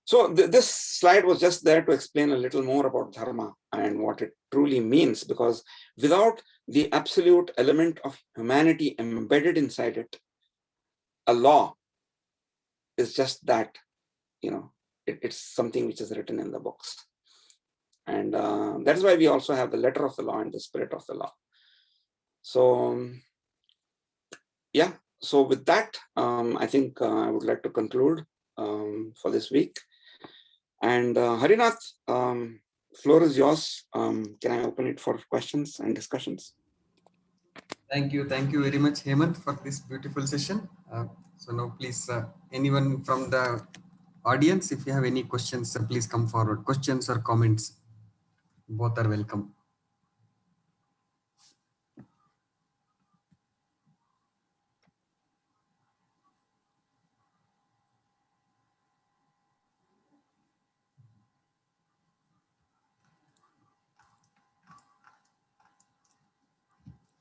So this slide was just there to explain a little more about dharma and what it truly means, because without the absolute element of humanity embedded inside it, a law is just that, it's something which is written in the books. And that is why we also have the letter of the law and the spirit of the law. So yeah, so with that, I think I would like to conclude for this week. And Harinath, floor is yours. Can I open it for questions and discussions? Thank you very much, Hemant, for this beautiful session. So now please, anyone from the audience, if you have any questions, please come forward. Questions or comments, both are welcome.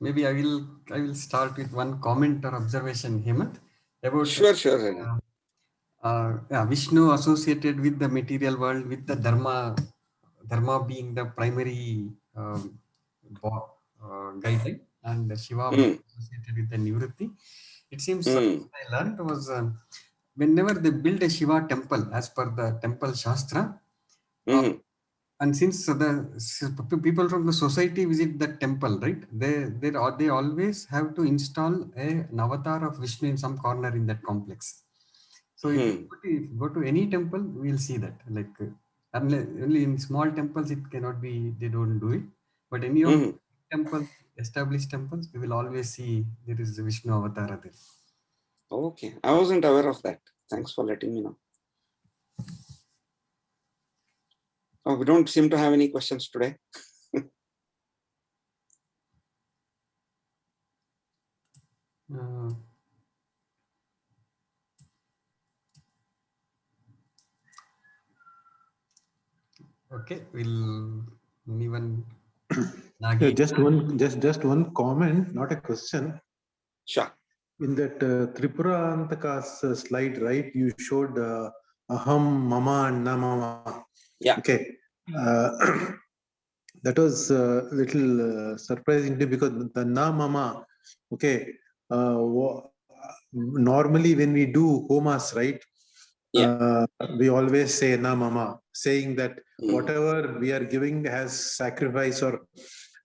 Maybe I will start with one comment or observation, Hemant, about Sure. Vishnu associated with the material world, with the dharma being the primary guideline, and Shiva being associated with the nivritti. It seems what I learned was whenever they build a Shiva temple, as per the temple Shastra, and since the people from the society visit the temple, right? They always have to install an avatar of Vishnu in some corner in that complex. So if you go to any temple, we'll see that. Like only in small temples it cannot be. They don't do it. But any of temples, established temples, we will always see there is a Vishnu avatar there. Okay, I wasn't aware of that. Thanks for letting me know. Oh, we don't seem to have any questions today. Okay, will anyone? Yeah, just one comment, not a question. Sure. In that Tripura Antaka's slide, right? You showed aham, mama, and na mama. Yeah. Okay. That was a little surprising to me, because the na mama. Okay. Normally, when we do homas, right? We always say na mama, saying that whatever we are giving as sacrifice or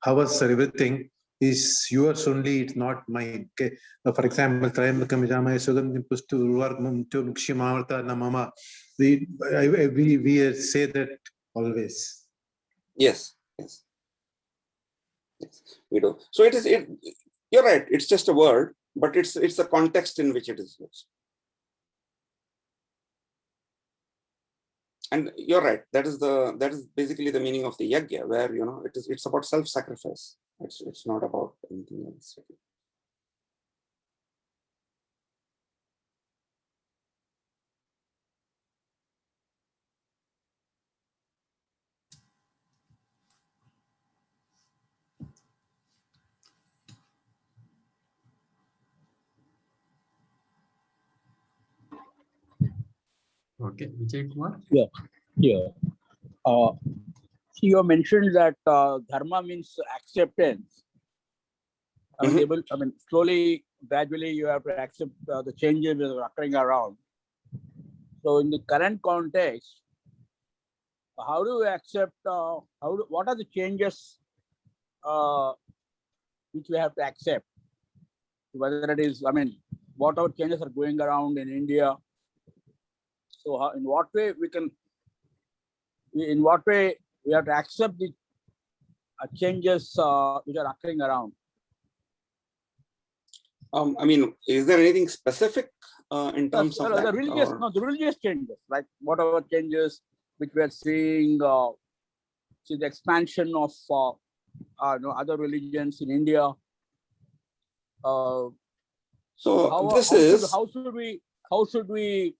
havas or everything is yours only, it's not mine. Okay. For example, we say that always. Yes, we do. So you're right, it's just a word, but it's the context in which it is used. And you're right, that is basically the meaning of the yajna, where it's about self-sacrifice. It's not about anything else. Okay, Vijay Kumar. Yeah. You mentioned that dharma means acceptance. Slowly, gradually, you have to accept the changes that are occurring around. So, in the current context, how do you accept? What are the changes which we have to accept? Whether it is, whatever changes are going around in India. So, in what way we have to accept the changes which are occurring around? Is there anything specific in terms of that? The religious changes, like whatever changes which we are seeing, see the expansion of other religions in India. How should we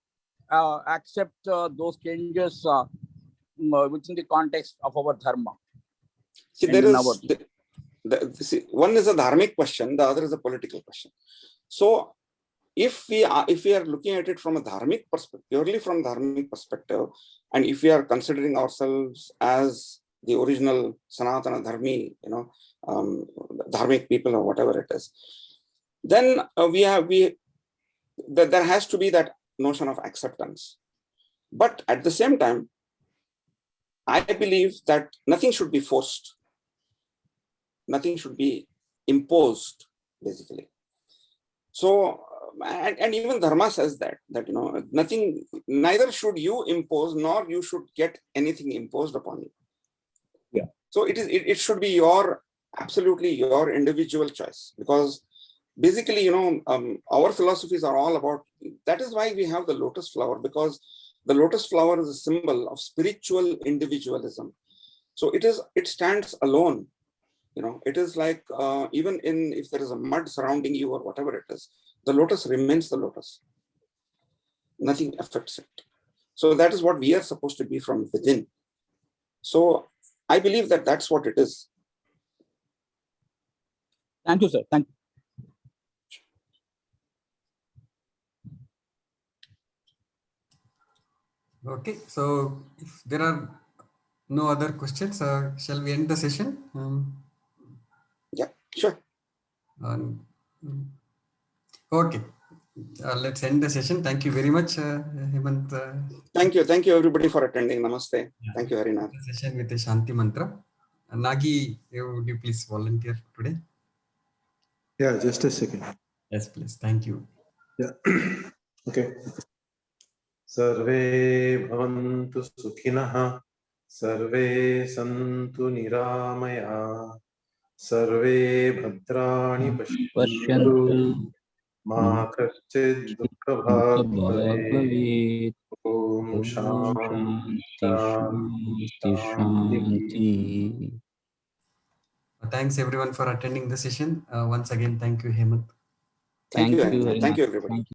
accept those changes within the context of our dharma? See, one is a dharmic question, the other is a political question. So if we are looking at it from a dharmic perspective, purely from dharmic perspective, and if we are considering ourselves as the original Sanatana Dharmi, dharmic people or whatever it is, then there has to be that notion of acceptance. But at the same time, I believe that nothing should be forced. Nothing should be imposed, basically. So, and even Dharma says that nothing, neither should you impose, nor you should get anything imposed upon you. Yeah. So it should be absolutely your individual choice, because basically, our philosophies are all about, that is why we have the lotus flower, because the lotus flower is a symbol of spiritual individualism. So it stands alone. It is like, even if there is a mud surrounding you or whatever it is, the lotus remains the lotus. Nothing affects it. So that is what we are supposed to be from within. So I believe that that's what it is. Thank you, sir. Thank you. Okay, so if there are no other questions, shall we end the session? Yeah, sure. Okay, let's end the session. Thank you very much, Hemant. Thank you everybody for attending. Namaste. Yeah. Thank you, Harinath. The session with the Shanti mantra. Nagi, would you please volunteer today? Yeah, just a second. Yes, please. Thank you. Yeah. Okay. Sarve bhavantu sukhinah, sarve santu niramaya, sarve bhadrani pashyantu, ma kaschid dukkha bhag bhavet. Om Shanti Shanti. Thanks everyone for attending the session. Once again, thank you, Hemant. Thank you, very Harinath. much. Thank you, everybody. Thank you.